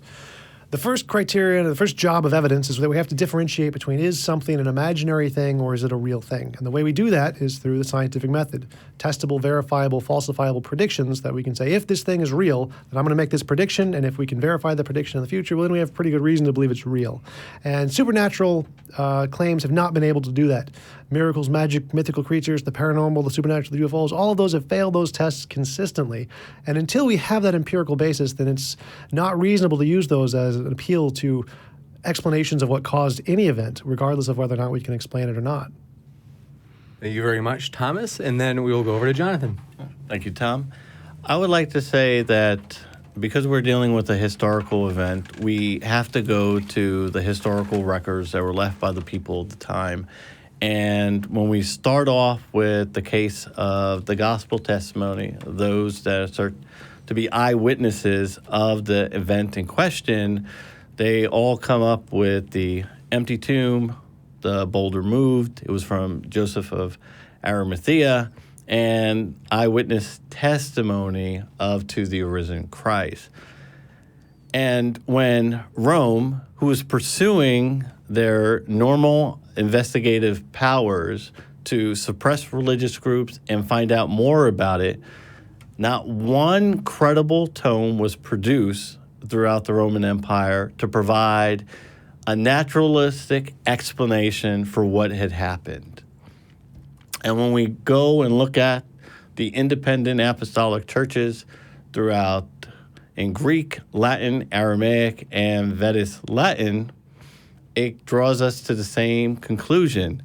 the first criterion, the first job of evidence is that we have to differentiate between, is something an imaginary thing or is it a real thing? And the way we do that is through the scientific method. Testable, verifiable, falsifiable predictions that we can say, if this thing is real, then I'm going to make this prediction, and if we can verify the prediction in the future, well, then we have pretty good reason to believe it's real. And supernatural claims have not been able to do that. Miracles, magic, mythical creatures, the paranormal, the supernatural, the UFOs, all of those have failed those tests consistently. And until we have that empirical basis, then it's not reasonable to use those as an appeal to explanations of what caused any event, regardless of whether or not we can explain it or not. Thank you very much, Thomas, and then we will go over to Jonathan. Thank you, Tom. I would like to say that because we're dealing with a historical event, we have to go to the historical records that were left by the people at the time. And when we start off with the case of the gospel testimony, those that are to be eyewitnesses of the event in question, they all come up with the empty tomb, the boulder moved. It was from Joseph of Arimathea, and eyewitness testimony to the arisen Christ. And when Rome, who was pursuing their normal investigative powers to suppress religious groups and find out more about it, not one credible tome was produced throughout the Roman Empire to provide a naturalistic explanation for what had happened. And when we go and look at the independent apostolic churches throughout in Greek, Latin, Aramaic, and Vedas Latin, it draws us to the same conclusion.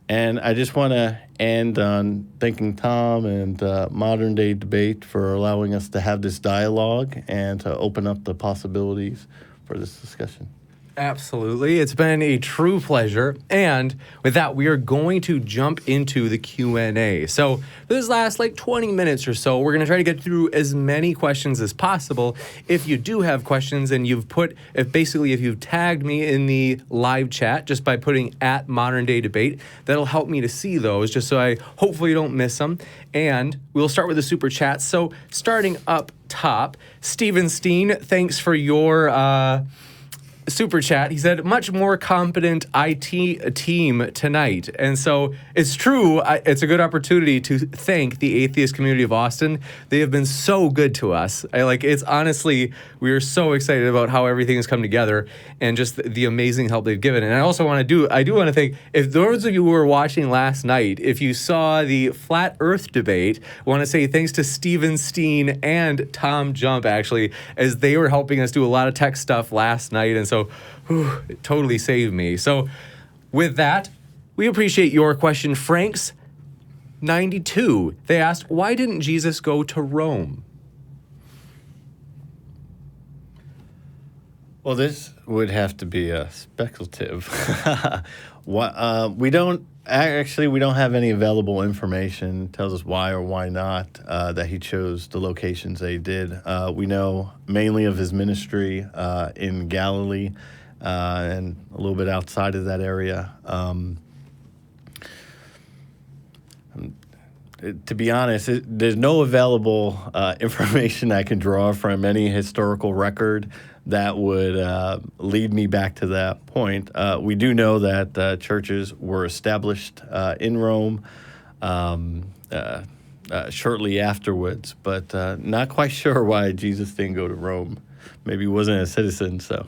And I just want to end on thanking Tom and Modern-DayDebate for allowing us to have this dialogue and to open up the possibilities for this discussion. Absolutely. It's been a true pleasure. And with that, we are going to jump into the Q&A. So for this last 20 minutes or so, we're going to try to get through as many questions as possible. If you do have questions and you've tagged me in the live chat just by putting at Modern-DayDebate, that'll help me to see those just so I hopefully don't miss them. And we'll start with the super chats. So starting up top, Steven Steen, thanks for your super chat. He said, much more competent IT team tonight. And so it's true. It's a good opportunity to thank the atheist community of Austin. They have been so good to us. It's honestly, we are so excited about how everything has come together and just the amazing help they've given. And I also want to I do want to thank, if those of you who were watching last night, if you saw the flat earth debate, I want to say thanks to Steven Steen and TJump actually, as they were helping us do a lot of tech stuff last night. And so it totally saved me. So with that, we appreciate your question. Frank's 92. They asked, why didn't Jesus go to Rome? Well, this would have to be speculative. We don't have any available information tells us why or why not that he chose the locations that he did. We know mainly of his ministry in Galilee and a little bit outside of that area. To be honest, there's no available information I can draw from any historical record that would lead me back to that point. We do know that churches were established in Rome shortly afterwards, but not quite sure why Jesus didn't go to Rome. Maybe he wasn't a citizen, so.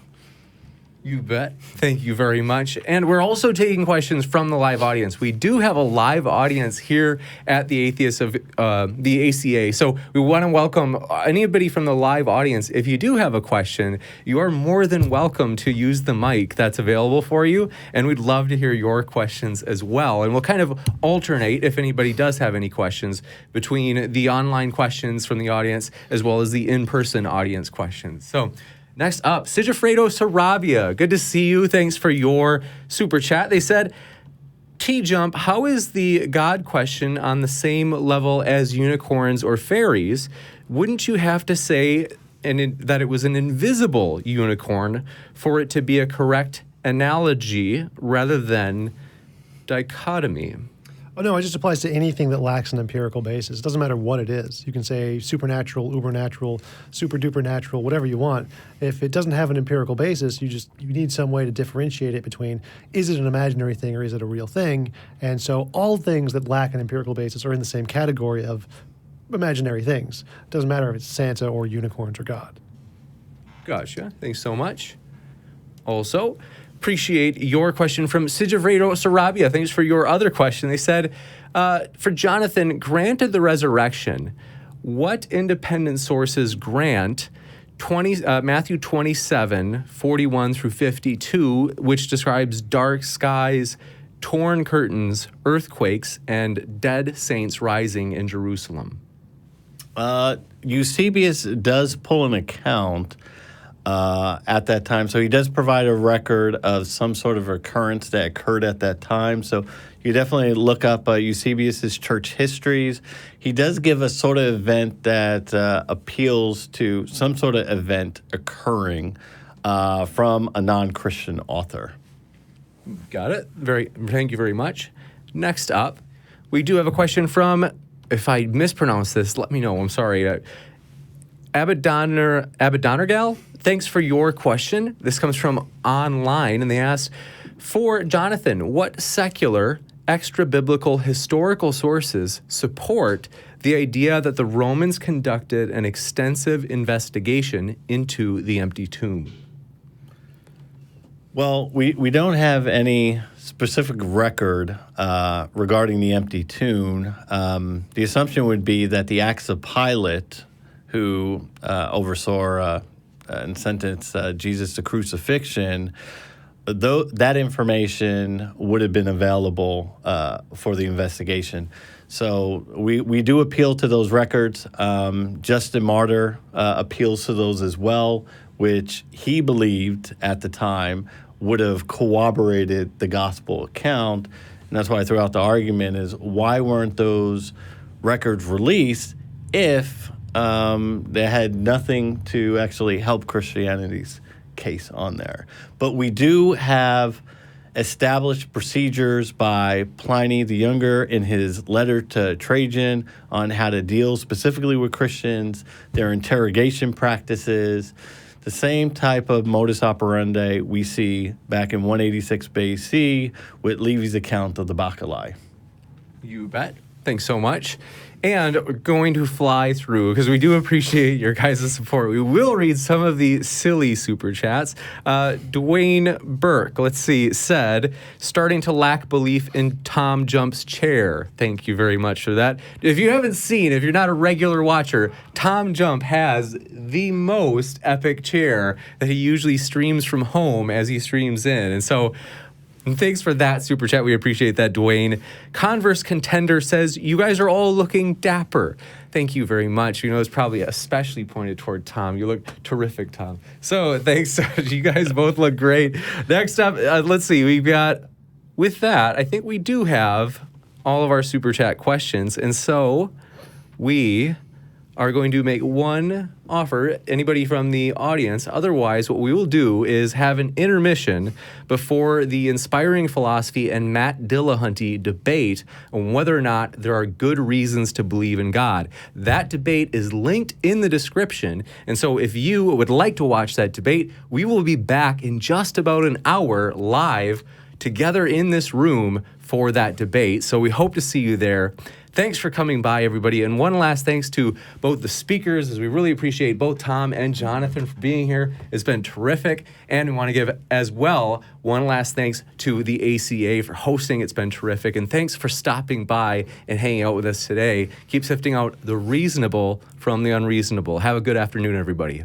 You bet. Thank you very much. And we're also taking questions from the live audience. We do have a live audience here at the Atheist of the ACA. So we want to welcome anybody from the live audience. If you do have a question, you are more than welcome to use the mic that's available for you. And we'd love to hear your questions as well. And we'll kind of alternate, if anybody does have any questions, between the online questions from the audience as well as the in-person audience questions. So next up, Sigifredo Sarabia. Good to see you. Thanks for your super chat. They said, TJump, how is the God question on the same level as unicorns or fairies? Wouldn't you have to say that it was an invisible unicorn for it to be a correct analogy rather than dichotomy? Oh, no, it just applies to anything that lacks an empirical basis. It doesn't matter what it is. You can say supernatural, ubernatural, super duper natural, whatever you want. If it doesn't have an empirical basis, you need some way to differentiate it between, is it an imaginary thing or is it a real thing? And so all things that lack an empirical basis are in the same category of imaginary things. It doesn't matter if it's Santa or unicorns or God. Gotcha. Thanks so much. Also, appreciate your question from Sigifredo Sarabia. Thanks for your other question. They said, for Jonathan, granted the resurrection, what independent sources grant Matthew 27, 41 through 52, which describes dark skies, torn curtains, earthquakes, and dead saints rising in Jerusalem? Eusebius does pull an account at that time. So he does provide a record of some sort of occurrence that occurred at that time. So you definitely look up Eusebius's church histories. He does give a sort of event that appeals to some sort of event occurring from a non-Christian author. Got it. Thank you very much. Next up, we do have a question from, if I mispronounce this, let me know. I'm sorry. Abadonergal? thanks for your question. This comes from online, and they ask, for Jonathan, what secular, extra-biblical historical sources support the idea that the Romans conducted an extensive investigation into the empty tomb? Well, we don't have any specific record regarding the empty tomb. The assumption would be that the acts of Pilate, who oversaw and sentenced Jesus to crucifixion, though that information would have been available for the investigation. So we do appeal to those records. Justin Martyr appeals to those as well, which he believed at the time would have corroborated the gospel account. And that's why I threw out the argument is, why weren't those records released if they had nothing to actually help Christianity's case on there? But we do have established procedures by Pliny the Younger in his letter to Trajan on how to deal specifically with Christians, their interrogation practices, the same type of modus operandi we see back in 186 BC with Levy's account of the Bacchae. You bet. Thanks so much. And we're going to fly through, because we do appreciate your guys' support. We will read some of the silly super chats. Dwayne Burke, let's see, said, starting to lack belief in TJump's chair. Thank you very much for that. If you haven't seen, if you're not a regular watcher, TJump has the most epic chair that he usually streams from home as he streams in. And so, and thanks for that super chat. We appreciate that, Dwayne. Converse Contender says, you guys are all looking dapper. Thank you very much. You know, it's probably especially pointed toward Tom. You look terrific, Tom. So thanks. You guys both look great. Next up, let's see. We've got, with that, I think we do have all of our super chat questions. And so we are going to make one offer, anybody from the audience. Otherwise, what we will do is have an intermission before the Inspiring Philosophy and Matt Dillahunty debate on whether or not there are good reasons to believe in God. That debate is linked in the description. And so if you would like to watch that debate, we will be back in just about an hour live together in this room for that debate. So we hope to see you there. Thanks for coming by, everybody. And one last thanks to both the speakers, as we really appreciate both Tom and Jonathan for being here. It's been terrific. And we want to give as well one last thanks to the ACA for hosting. It's been terrific. And thanks for stopping by and hanging out with us today. Keep sifting out the reasonable from the unreasonable. Have a good afternoon, everybody.